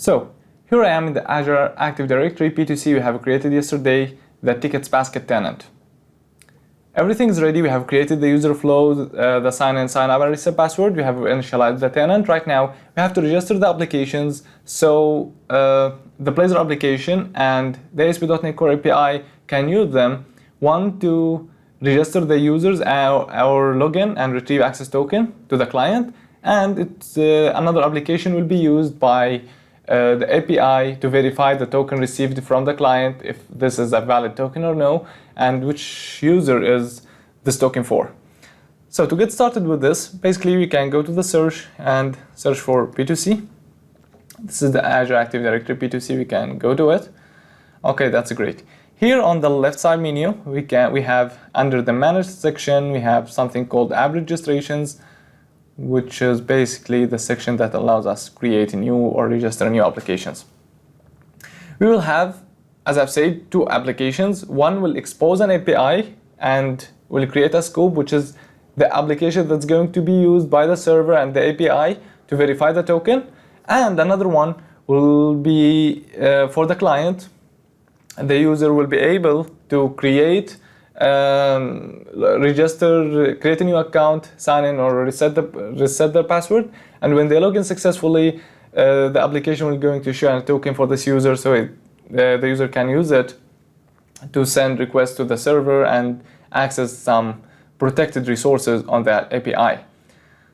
So here I am in the Azure Active Directory B2C we have created yesterday, the TicketsBasket tenant. Everything is ready. We have created the user flow, the sign in, sign up, and reset password. We have initialized the tenant. Right now, we have to register the applications. So the Blazor application and the ASP.NET Core API can use them. One, to register the users our login and retrieve access token to the client. And another application will be used by the API to verify the token received from the client, if this is a valid token or no, and which user is this token for. So to get started with this, basically we can go to the search and search for B2C. This is the Azure Active Directory B2C. We can go to it. Okay, that's great. Here on the left side menu, we have under the manage section, we have something called app registrations, which is basically the section that allows us to create new or register new applications. We will have, as I've said, two applications. One will expose an API and will create a scope, which is the application that's going to be used by the server and the API to verify the token. And another one will be for the client. The user will be able to create, register, create a new account, sign in, or reset the password. And when they log in successfully, the application will going to show a token for this user, so the user can use it to send requests to the server and access some protected resources on that API.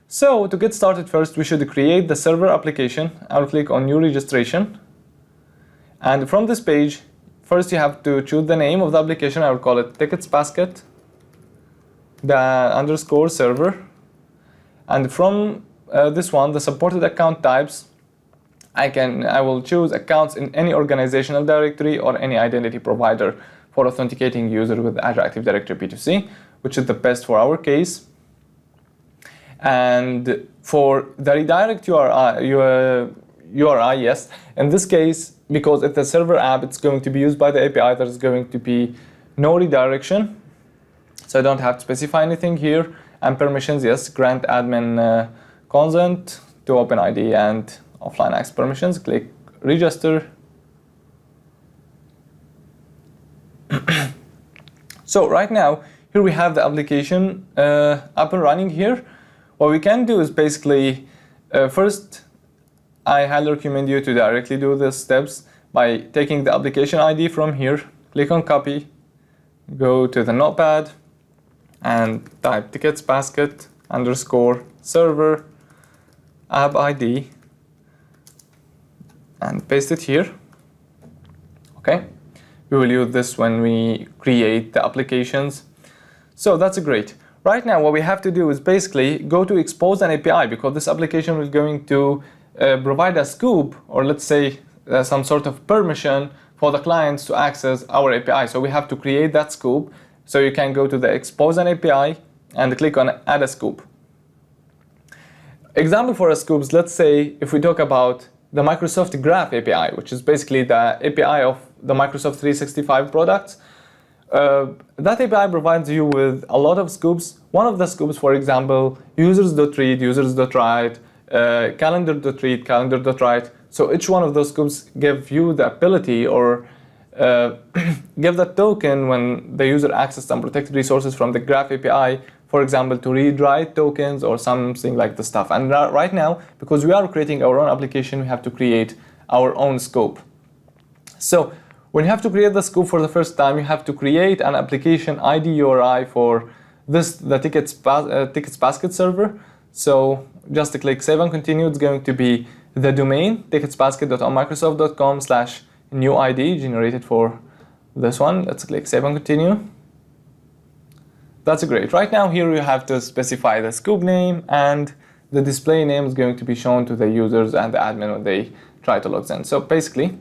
So to get started, first we should create the server application. I'll click on new registration. And from this page, first you have to choose the name of the application. I will call it TicketsBasket, the underscore server. And from this one, the supported account types, I will choose accounts in any organizational directory or any identity provider for authenticating users with Azure Active Directory B2C, which is the best for our case. And for the redirect URI, yes, in this case, because it's a server app, it's going to be used by the API, there's going to be no redirection. So I don't have to specify anything here. And permissions, yes, grant admin consent to OpenID and offline access permissions. Click register. So right now, here we have the application up and running here. What we can do is basically, first, I highly recommend you to directly do the steps by taking the application ID from here, click on copy, go to the notepad, and type TicketsBasket underscore server app ID, and paste it here. Okay, we will use this when we create the applications. So that's great. Right now, what we have to do is basically go to expose an API, because this application is going to provide a scoop, or let's say some sort of permission for the clients to access our API. So we have to create that scoop. So you can go to the expose an API and click on add a scoop. Example for a scoops, let's say if we talk about the Microsoft Graph API, which is basically the API of the Microsoft 365 products. That API provides you with a lot of scoops. One of the scoops, for example, users.read, users.write, calendar.read, calendar.write. So each one of those scoops give you the ability, or give the token when the user accesses some protected resources from the Graph API, for example, to read-write tokens or something like the stuff. And right now, because we are creating our own application, we have to create our own scope. So when you have to create the scope for the first time, you have to create an application ID URI for the TicketsBasket server. So just to click save and continue, it's going to be the domain ticketsbasket.onmicrosoft.com/new ID generated for this one. Let's click save and continue. That's great. Right now here you have to specify the scope name, and the display name is going to be shown to the users and the admin when they try to log in. So basically,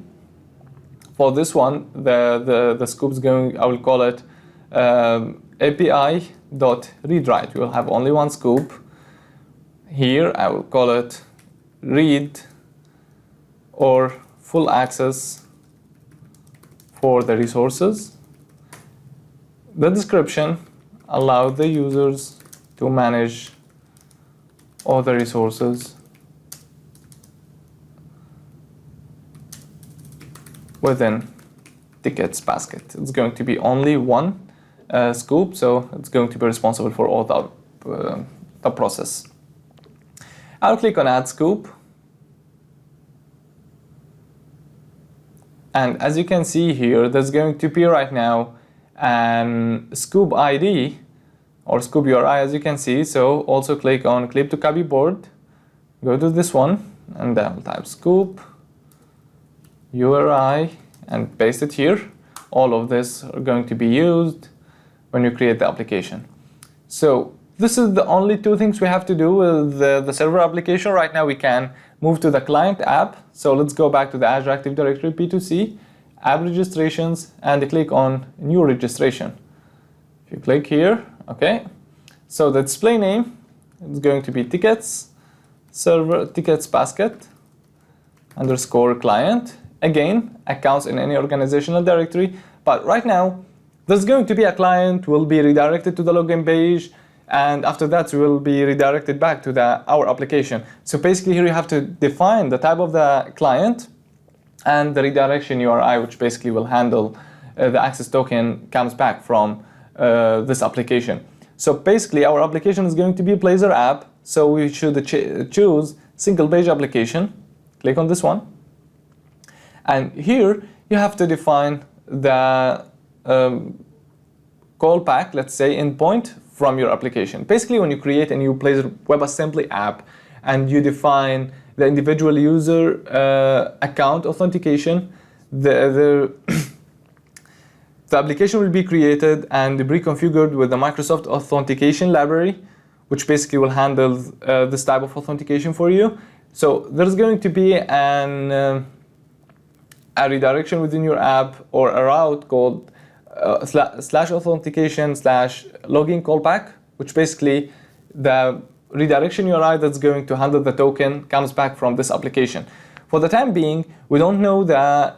for this one, the scope is I will call it API.readWrite. We will have only one scope. Here I will call it read or full access for the resources. The description allow the users to manage all the resources within TicketsBasket. It's going to be only one scoop, so it's going to be responsible for all the process. I'll click on Add Scoop. And as you can see here, there's going to be right now an scoop ID or scoop URI, as you can see. So also click on Clip to Copy Board, go to this one, and then type scoop URI and paste it here. All of this are going to be used when you create the application. So this is the only two things we have to do with the server application. Right now we can move to the client app. So let's go back to the Azure Active Directory B2C, app registrations, and click on new registration. If you click here, okay. So the display name is going to be tickets server TicketsBasket _ client. Again, accounts in any organizational directory. But right now, there's going to be a client, will be redirected to the login page, and after that will be redirected back to our application. So basically here you have to define the type of the client and the redirection URI, which basically will handle the access token comes back from this application. So basically our application is going to be a Blazor app, so we should choose single page application. Click on this one. And here you have to define the callback, let's say, endpoint from your application. Basically, when you create a new Blazor WebAssembly app and you define the individual user account authentication, the application will be created and pre-configured with the Microsoft Authentication library, which basically will handle this type of authentication for you. So there's going to be a redirection within your app or a route called /authentication/login callback, which basically the redirection URI that's going to handle the token comes back from this application. For the time being, we don't know the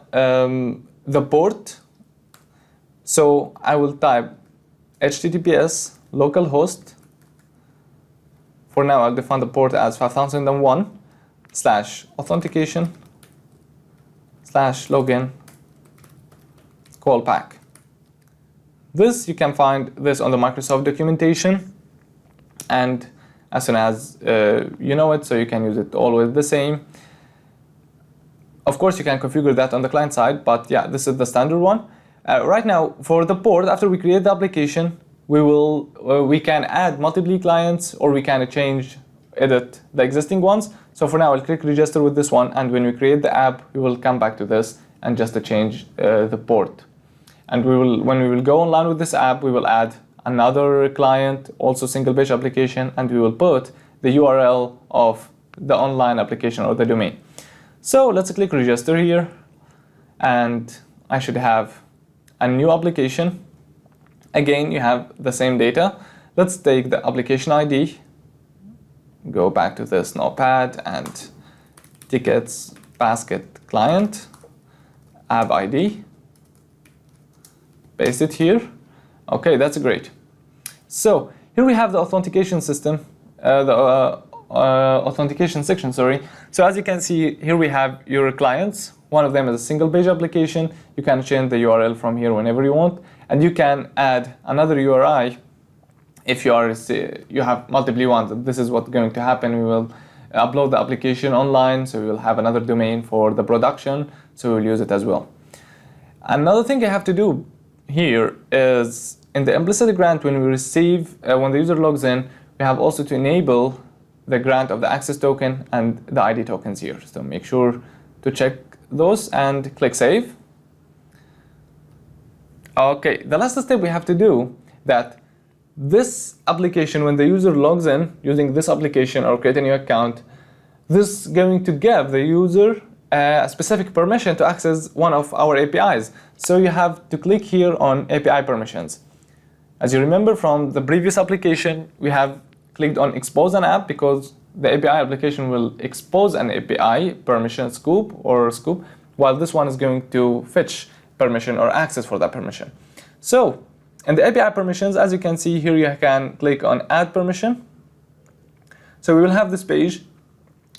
port, so I will type HTTPS localhost. For now, I'll define the port as 5001/authentication/login callback. This, you can find this on the Microsoft documentation, and as soon as you know it, so you can use it always the same. Of course, you can configure that on the client side, but yeah, this is the standard one. Right now, for the port, after we create the application, we can add multiple clients, or we can edit the existing ones. So for now, I'll click register with this one, and when we create the app, we will come back to this and just change the port. And when we will go online with this app, we will add another client, also single page application, and we will put the URL of the online application or the domain. So let's click register here, and I should have a new application. Again, you have the same data. Let's take the application ID, go back to this notepad, and TicketsBasket client, app ID, paste it here. Okay, that's great. So here we have the authentication system, authentication section, sorry. So as you can see, here we have your clients. One of them is a single page application. You can change the URL from here whenever you want, and you can add another URI if you have multiple ones. This is what's going to happen. We will upload the application online, so we will have another domain for the production, so we'll use it as well. Another thing I have to do here is in the implicit grant, when the user logs in, we have also to enable the grant of the access token and the ID tokens here. So make sure to check those and click save. Okay, the last step we have to do that this application, when the user logs in using this application or create a new account, this is going to give the user a specific permission to access one of our APIs. So you have to click here on API permissions. As you remember from the previous application, we have clicked on expose an app because the API application will expose an API permission scoop, while this one is going to fetch permission or access for that permission. So in the API permissions, as you can see here, you can click on add permission. So we will have this page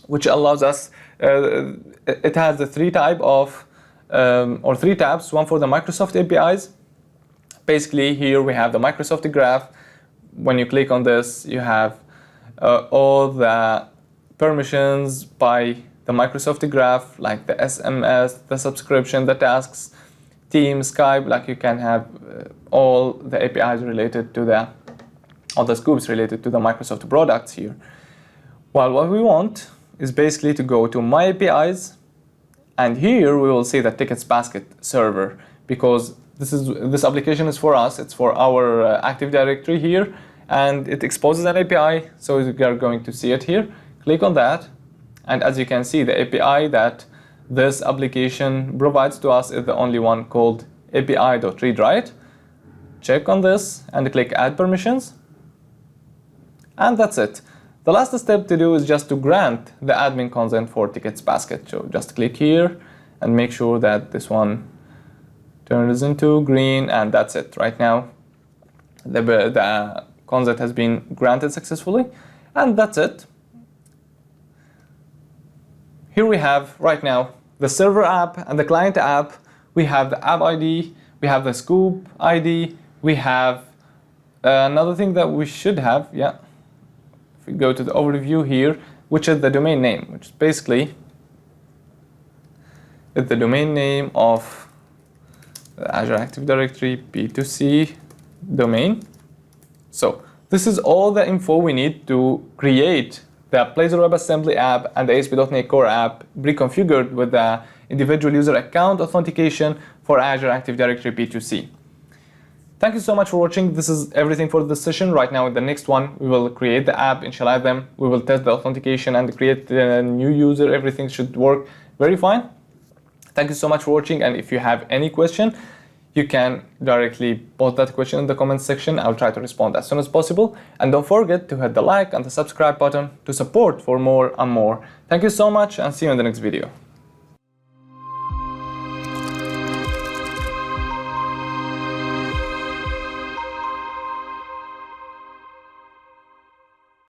which allows us, it has the three type of or 3 tabs, one for the Microsoft APIs. Basically, here we have the Microsoft Graph. When you click on this, you have all the permissions by the Microsoft Graph, like the SMS, the subscription, the tasks, Teams, Skype. Like you can have all the APIs related to all the scoops related to the Microsoft products here. Well, what we want is basically to go to My APIs, and here we will see the TicketsBasket server, because this application is for us. It's for our Active Directory here, and it exposes an API, so we are going to see it here. Click on that, and as you can see, the API that this application provides to us is the only one called API.readWrite. Check on this and click Add Permissions, and that's it. The last step to do is just to grant the admin consent for TicketsBasket. So just click here and make sure that this one turns into green, and that's it. Right now, the consent has been granted successfully, and that's it. Here we have right now the server app and the client app. We have the app ID, we have the scoop ID, we have another thing that we should have, yeah. If we go to the overview here, which is the domain name, which is basically the domain name of the Azure Active Directory B2C domain. So this is all the info we need to create the Blazor WebAssembly app and the ASP.NET Core app pre-configured with the individual user account authentication for Azure Active Directory B2C. Thank you so much for watching. This is everything for this session. Right now, in the next one, we will create the app, initialize them, we will test the authentication and create a new user. Everything should work very fine. Thank you so much for watching, and if you have any question, you can directly post that question in the comments section. I'll try to respond as soon as possible. And don't forget to hit the like and the subscribe button to support for more and more. Thank you so much, and see you in the next video.